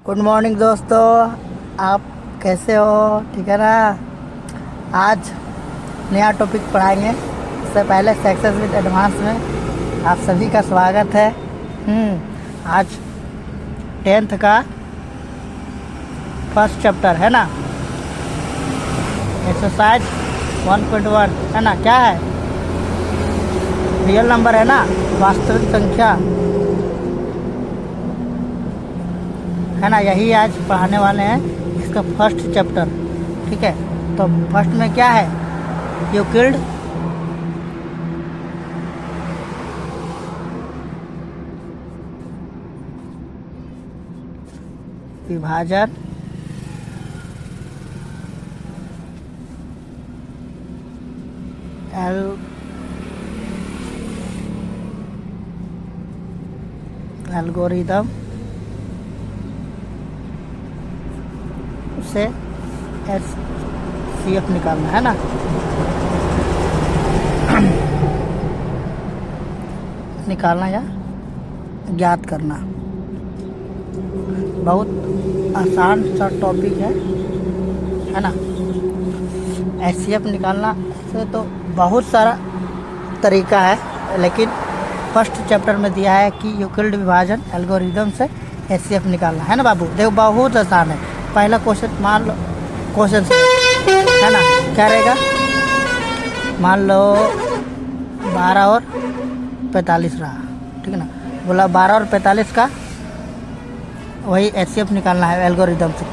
Good morning दोस्तों। आप कैसे हो? ठीक है ना। आज नया टॉपिक पढ़ाएंगे। इससे पहले सक्सेस विद एडवांस में आप सभी का स्वागत है। आज 10th का फर्स्ट चैप्टर है ना, एक्सरसाइज 1.1 है ना। क्या है? रियल नंबर है ना, वास्तविक संख्या है ना। यही आज पढ़ाने वाले हैं, इसका फर्स्ट चैप्टर। ठीक है, तो फर्स्ट में क्या है? यूक्लिड विभाजन एल्गोरिदम से HCF निकालना है ना। निकालना या ज्ञात करना बहुत आसान सा टॉपिक है ना। HCF निकालना से तो बहुत सारा तरीका है, लेकिन फर्स्ट चैप्टर में दिया है कि यूक्लिड विभाजन एल्गोरिदम से HCF निकालना है ना बाबू। देखो बहुत आसान है। पहला क्वेश्चन मान लो, क्वेश्चन है ना, क्या रहेगा? मान लो 12 और 45 रहा, ठीक है ना। बोला 12 और 45 का वही HCF निकालना है एल्गोरिदम से।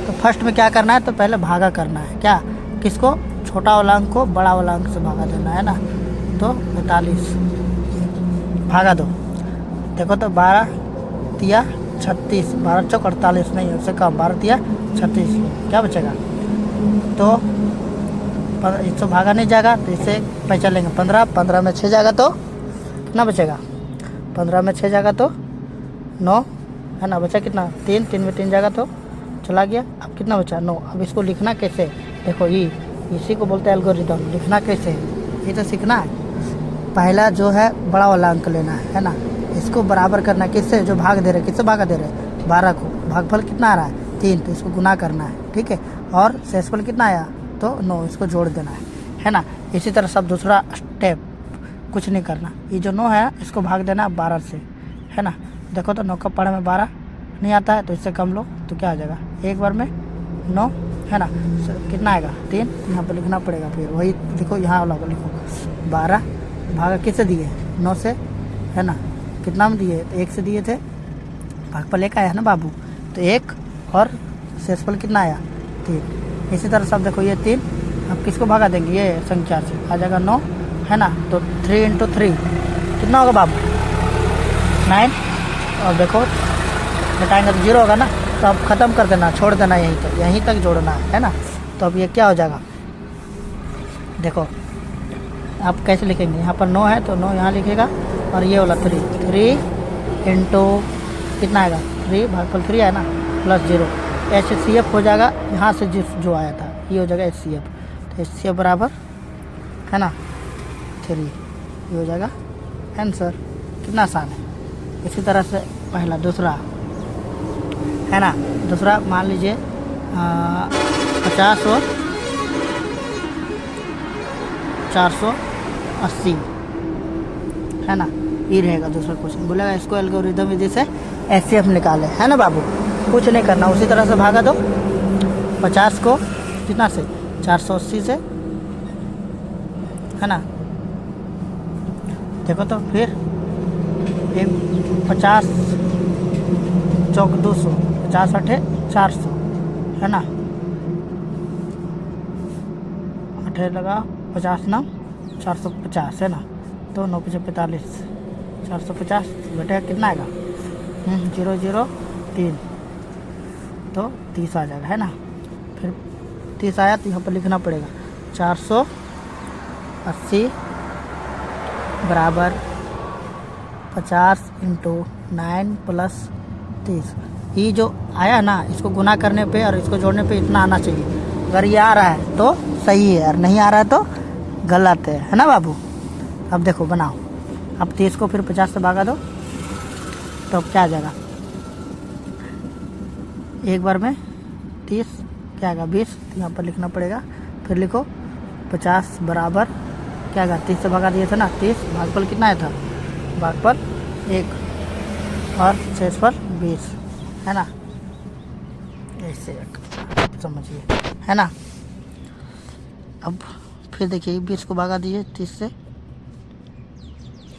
तो फर्स्ट में क्या करना है? तो पहले भागा करना है। क्या? किसको? छोटा वाला अंक को बड़ा वाला अंक से भागा देना है ना। तो 45 भागा दो। देखो तो 12 तिया 36, 12 चौक 48 नहीं, उससे कम। 12 तिया 36, क्या बचेगा? तो इससे भागा नहीं जाएगा, तो इससे पैसा लेंगे 15। 15 में 6 जाएगा तो कितना बचेगा? 15 में 6 जाएगा तो 9 है ना। बचा कितना? 3। 3 में 3 जाएगा तो चला गया। अब कितना बचा? 9। अब इसको लिखना कैसे? देखो इसी को बोलते हैं एल्गोरिदम। लिखना कैसे ये तो सीखना है। पहला जो है बड़ा वाला अंक लेना है ना। इसको बराबर करना है किससे? जो भाग दे रहे, किससे भागा दे रहे? 12 को। भागफल कितना आ रहा है? 3, तो इसको गुना करना है, ठीक है। और शेषफल कितना आया? तो 9, इसको जोड़ देना है ना। इसी तरह सब दूसरा स्टेप कुछ नहीं करना। ये जो 9 है इसको भाग देना 12 से, है ना। देखो तो 9 का पढ़े में 12 नहीं आता है, तो इससे कम लो तो क्या आ जाएगा? एक बार में 9 है ना। कितना आएगा? 3। यहाँ पर लिखना पड़ेगा। फिर वही लिखो, यहाँ वाला लिखो 12 भागा किससे दिए? 9 से, है ना। कितना में दिए? तो 1 से दिए थे। भागफल 1 आया है ना बाबू, तो 1 और शेषफल कितना आया? 3। इसी तरह सब देखो, ये 3 अब किसको भागा देंगे? ये संख्या से आ जाएगा 9, है ना। तो 3 × 3 कितना होगा बाबू? 9। और देखो घटाएंगे तो 0 होगा ना। तो अब ख़त्म कर देना, छोड़ देना, यहीं तक जोड़ना है ना। तो अब ये क्या हो जाएगा? देखो आप कैसे लिखेंगे? यहाँ पर 9 है तो 9 यहाँ लिखेगा, और ये वाला 3 इंटू कितना आएगा? 3 भागफल 3 है ना, प्लस 0 HCF हो जाएगा। यहाँ से जो आया था ये हो जाएगा HCF। तो HCF बराबर है ना 3, ये हो जाएगा आंसर। कितना आसान है। इसी तरह से पहला, दूसरा है ना। दूसरा मान लीजिए 50 और 480 है ना। ये रहेगा दूसरा क्वेश्चन। बोलेगा इसको एल्गोरिदम विधि से HCF निकाले, है ना बाबू। कुछ नहीं करना, उसी तरह से भागा दो 50 को कितना से? 480 से, है ना। देखो तो फिर 50 चौक 200, 50 8 400 है ना। 8 लगा 50 9 450 है ना। तो 9 × 45 450 बेटा कितना आएगा? 0 0 3, तो 30 आ जाएगा, है ना। फिर 30 आया तो यहाँ पर लिखना पड़ेगा 480 बराबर 50 × 9 + 30। ये जो आया ना, इसको गुना करने पे और इसको जोड़ने पे इतना आना चाहिए। अगर ये आ रहा है तो सही है, और नहीं आ रहा है तो गलत है ना बाबू। अब देखो बनाओ, अब 30 को फिर 50 से भागा दो, तो अब क्या आ जाएगा? एक बार में 30 क्या आएगा 20, यहाँ पर लिखना पड़ेगा। फिर लिखो 50 बराबर क्या आएगा 30 से भगा दिए थे ना, 30 भागफल कितना आया था, भागफल 1 और शेषफल 20 है ना, ऐसे समझिए है ना। अब फिर देखिए 20 को भगा दिए 30 से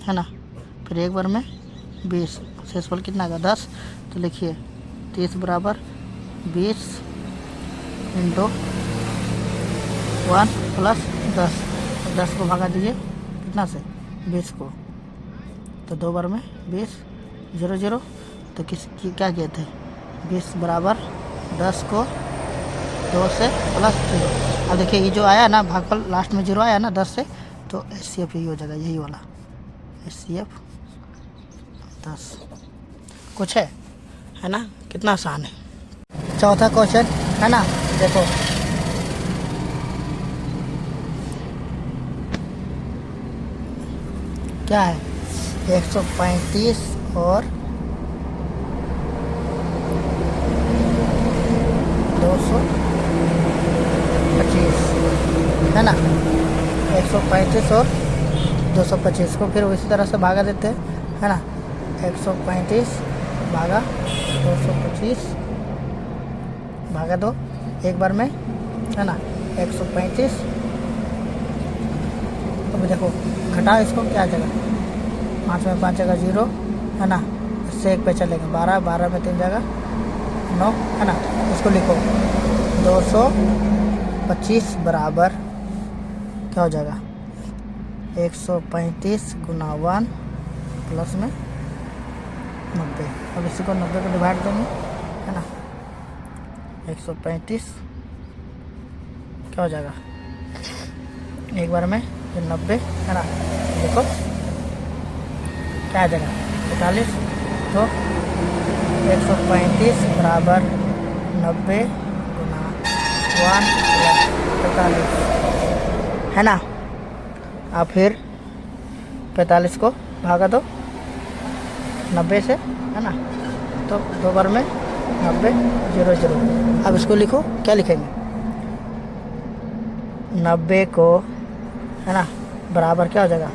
है ना, फिर एक बार में 20, शेषफल कितना आएगा 10। तो लिखिए 30 बराबर 20 इंटू 1 प्लस 10, 10 को भगा दीजिए कितना से 20 को, तो 2 बार में 20 0 0, तो क्या किए थे 20 बराबर 10 को 2 से प्लस 0। अब देखिए ये जो आया ना भागफल लास्ट में 0 आया ना 10 से, तो HCF यही हो जाएगा, यही वाला HCF 10। कुछ है ना, कितना आसान है। चौथा क्वेश्चन है ना, देखो क्या है 135 और 225 है ना, 135 और 225 को फिर इसी तरह से भागा देते हैं है ना, 135 भागा 225 भागा 2, एक बार में है ना 135। तो देखो घटाओ इसको, क्या आ जाएगा 5 में 5 जगह 0 है ना, इससे 1 पे चलेंगे 12, 12 में 3 जगह 9 है ना। इसको लिखो 225 बराबर क्या हो जाएगा 135 गुना 1 प्लस में 90। अब इसी को 90 को डिवाइड देंगे है ना, 135 क्या हो जाएगा एक बार में फिर 90 है ना, देखो क्या आ जाएगा 45। तो 135 बराबर 90 गुना 1 प्लस 45 है ना। अब फिर 45 को भागा दो 90 से है ना, तो 2 बार में 90 0 0। अब इसको लिखो, क्या लिखेंगे 90 को है ना बराबर क्या हो जाएगा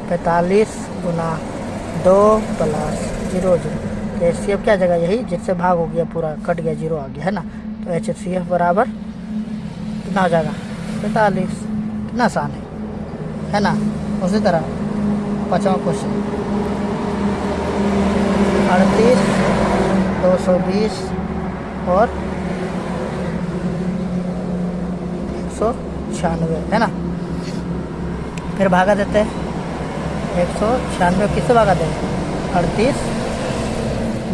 45 गुना 2 प्लस 0 0। तो HCF क्या जगह यही जिससे भाग हो गया पूरा कट गया 0 आ गया है ना, तो HCF बराबर कितना हो जाएगा 45। कितना आसान है ना। उसी तरह 5वां क्वेश्चन 38 220 और 196 है ना, फिर भागा देते हैं 196 किससे भागा देंगे 38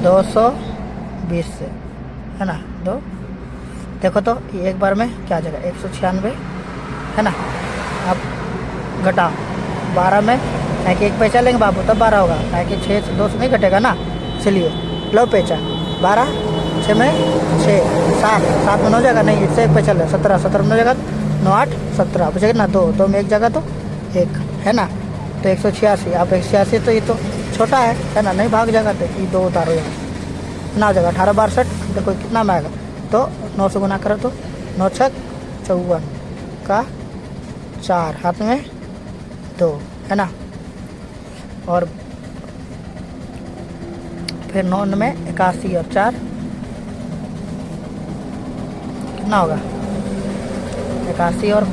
220 से है ना, 2 देखो तो एक बार में क्या आ जाएगा 196 है ना। अब घटाओ 12 में क्या कि 1 पैसा लेंगे बाबू तब 12 होगा, क्या कि 6 से 2 से नहीं घटेगा ना, चलिए लो पैसा 12 6 में 6 7 7 में 9 जगह नहीं, इससे 1 पैसा ले 17 17 में 9 जगह 9 8 17 बचेगा ना 2 में 1 जगह तो 1 है ना, तो 186। आप 186 तो ये तो छोटा है ना, नहीं भाग जाएगा तो ये 2 उतारो यहाँ ना हो जाएगा 18 62। देखो कितना में आएगा, तो 9 से गुना करो तो 9 6 54 का 4 हाथ में 2 है ना, और फिर 9 में 81 और 4 कितना होगा 81 और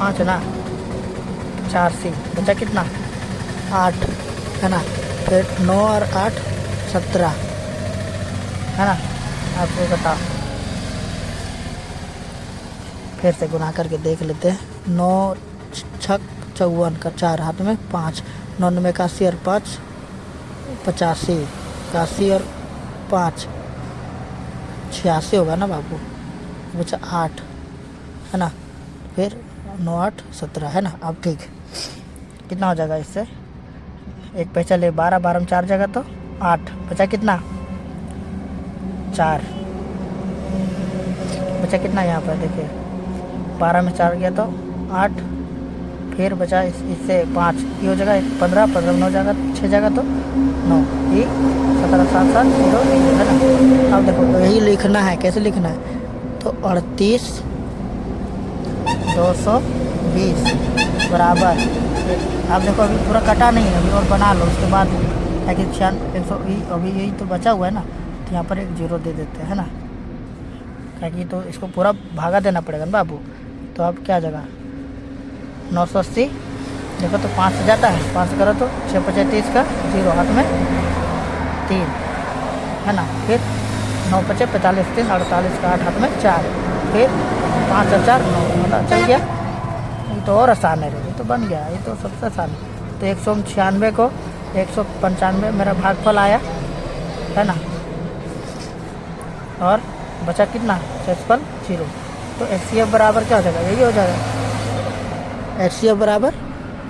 5 ना 4 सी बचा कितना 8 है ना, फिर 9 और 8 17 है ना। आपको बताओ फिर से गुना करके देख लेते हैं 9 6 54 का 4 हाथ में 5 9 में 81 और 5 85 81 और 5 86 होगा ना बाबू, बचा 8 है ना, फिर 9 8 17 है ना। अब ठीक कितना हो जाएगा इससे 1 पैसा ले 12 12 में 4 जगह तो 8 बचा कितना 4 बचा कितना यहाँ पर देखिए 12 में 4 गया तो 8, फिर बचा इससे 5, ये हो जाएगा 15, 15 9 जाएगा 6 जाएगा तो 9, ये 17 7 7 0 है ना। अब देखो तो यही लिखना है, कैसे लिखना है तो 38 220 बराबर। अब देखो अभी पूरा कटा नहीं है, अभी और बना लो उसके बाद है कि 100 अभी यही तो बचा हुआ है ना, तो यहाँ पर एक 0 दे देते हैं ना, क्योंकि तो इसको पूरा भागा देना पड़ेगा ना बाबू। तो अब क्या जगह 980, देखो तो 5 से जाता है, 5 करो तो 6 5 30 का 0 हाथ में 3 है ना, फिर 9 5 45 3 48 का 8 हाथ में 4, फिर 5 और 4 9, मतलब चल गया। ये तो और आसान है रे, ये तो बन गया, ये तो सबसे आसान है। तो 196 को 195 मेरा भागफल आया है ना, और बचा कितना शेषफल 0। तो HCF बराबर क्या हो जाएगा, यही हो जाएगा HCF बराबर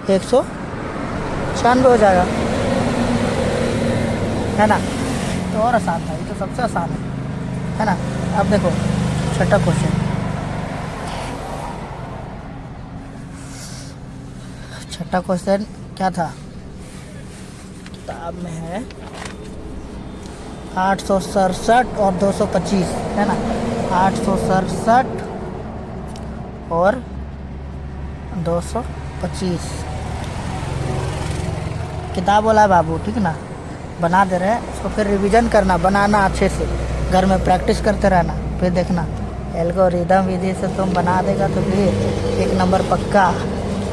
196 हो जाएगा है ना। तो और आसान था, ये तो सबसे आसान है ना। अब देखो छठा क्वेश्चन, छठा क्वेश्चन क्या था, किताब में है 867 और 225 है ना, 867 और 225 किताब वाला है बाबू, ठीक ना। बना दे रहे हैं उसको, फिर रिवीजन करना, बनाना अच्छे से, घर में प्रैक्टिस करते रहना, फिर देखना एल्गोरिदम विधि से तुम बना देगा तो फिर 1 नंबर पक्का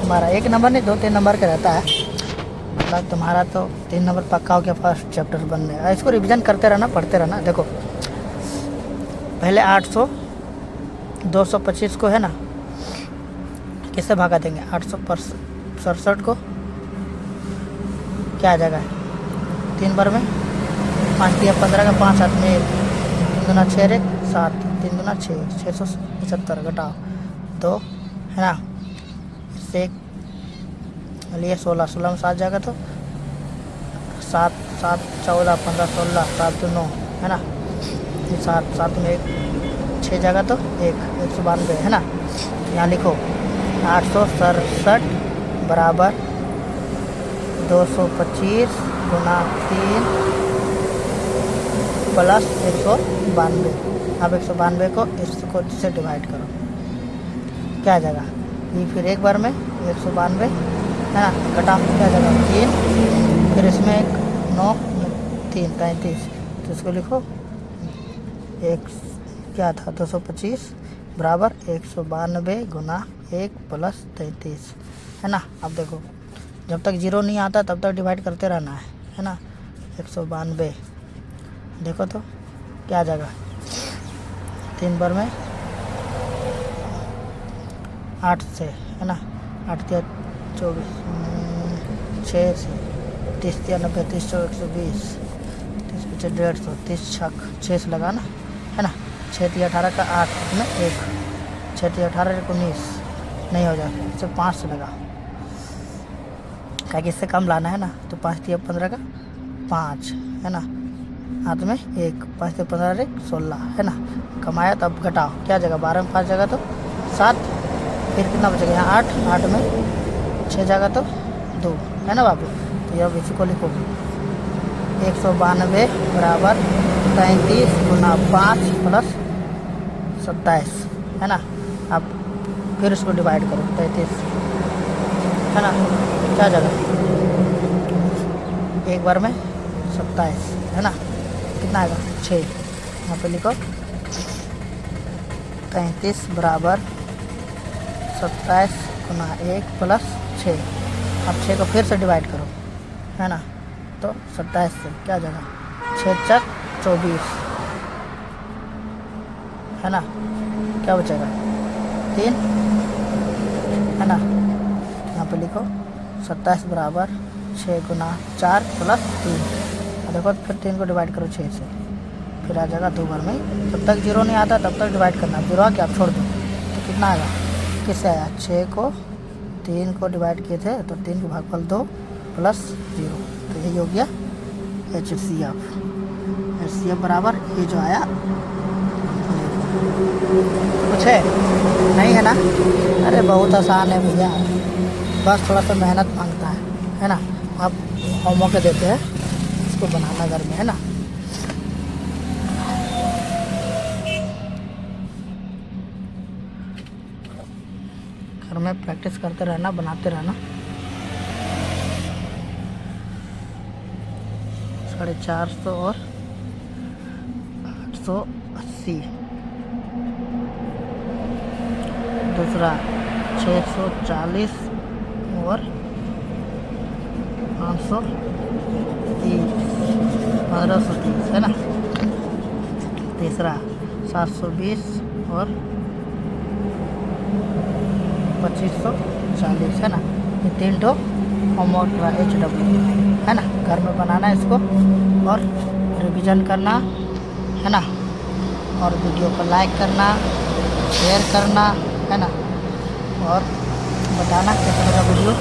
तुम्हारा। 1 नंबर नहीं 2-3 नंबर का रहता है, मतलब तुम्हारा तो 3 नंबर पक्का हो गया, फर्स्ट चैप्टर बनने। इसको रिवीजन करते रहना, पढ़ते रहना। देखो पहले 800 225 को है ना किससे भागा देंगे, 867 को क्या आ जाएगा 3 बार में, 5 दिया 15 का 5 हाथ में 1, 3 दूना 6 रे 7, 3 दूना 6, 675 घटाओ 2 है ना, इससे 1 लिए 16, 16 में 7 जाएगा तो 7 7 14 15 16 7 2 9 है ना, 7 7 में 1 6 जाएगा तो 192 है ना। यहाँ लिखो 867 बराबर 225 गुना 3 प्लस 192। अब 192 को इसको से डिवाइड करो, क्या आ जाएगा ये, फिर एक बार में 192 है ना, घटा क्या जाएगा 3, फिर इसमें 9 3 33, तो इसको लिखो एक क्या था 225 बराबर 192 गुना 1 प्लस 33 है ना। अब देखो जब तक 0 नहीं आता तब तक डिवाइड करते रहना है ना। 192 देखो तो क्या आ जाएगा 3 बार में 8 से है ना, 8 या 24 6 से 30 या 90 30 120 30 पीछे 150 30 6 से लगाना है ना। 6 या 18 का 8 में 1 6 या 18 19 नहीं हो जाएगा, इसे 5 से लगा, क्या कि इससे कम लाना है ना। तो 5 या 15 का 5 है ना, हाथ में 1 5 या 15 रे 16 है ना। कमाया तब घटाओ क्या जगह 12 में 5 जगह तो 7, फिर कितना बचेगा यहाँ 8 8 में 6 जगह तो 2 है ना बाबू। तो अब इसी को लिखो 192 बराबर 33 गुना 5 प्लस 27 है ना। अब फिर इसको डिवाइड करो 33 है ना, क्या जगह एक बार में 27 है ना, कितना आएगा 6, यहाँ पे लिखो 33 बराबर 27 गुना 1 प्लस 6। अब 6 को फिर से डिवाइड करो है ना, तो 27 से क्या जाएगा 6 चक 24 है ना, क्या बचेगा 3 है ना। यहाँ पे लिखो 27 बराबर 6 गुना 4 प्लस 3। देखो फिर 3 को डिवाइड करो 6 से, फिर आ जाएगा 2 बार में। जब तक 0 नहीं आता तब तक डिवाइड करना, 0 आ क्या आप छोड़ दो तो कितना आएगा, किससे आया 6 को 3 को डिवाइड किए थे तो 3 के भागफल 2 प्लस 0, तो यही हो गया HCF। HCF बराबर ये जो आया, कुछ है नहीं है ना, अरे बहुत आसान है भैया। बस थोड़ा सा मेहनत मांगता है ना। आप होमवर्क देते हैं इसको बनाना घर में, है ना। घर में प्रैक्टिस करते रहना, बनाते रहना। 450 और 880। दूसरा 640 और 530, 1530, है ना। तीसरा 720 और 2540, है ना। ये 3 ठो होमवर्क का HW, है ना। घर में बनाना है इसको और रिवीजन करना, है ना। और वीडियो को लाइक करना, शेयर करना, है ना। और बताना कैसा लगा वीडियो।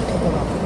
ठीक है बाबू।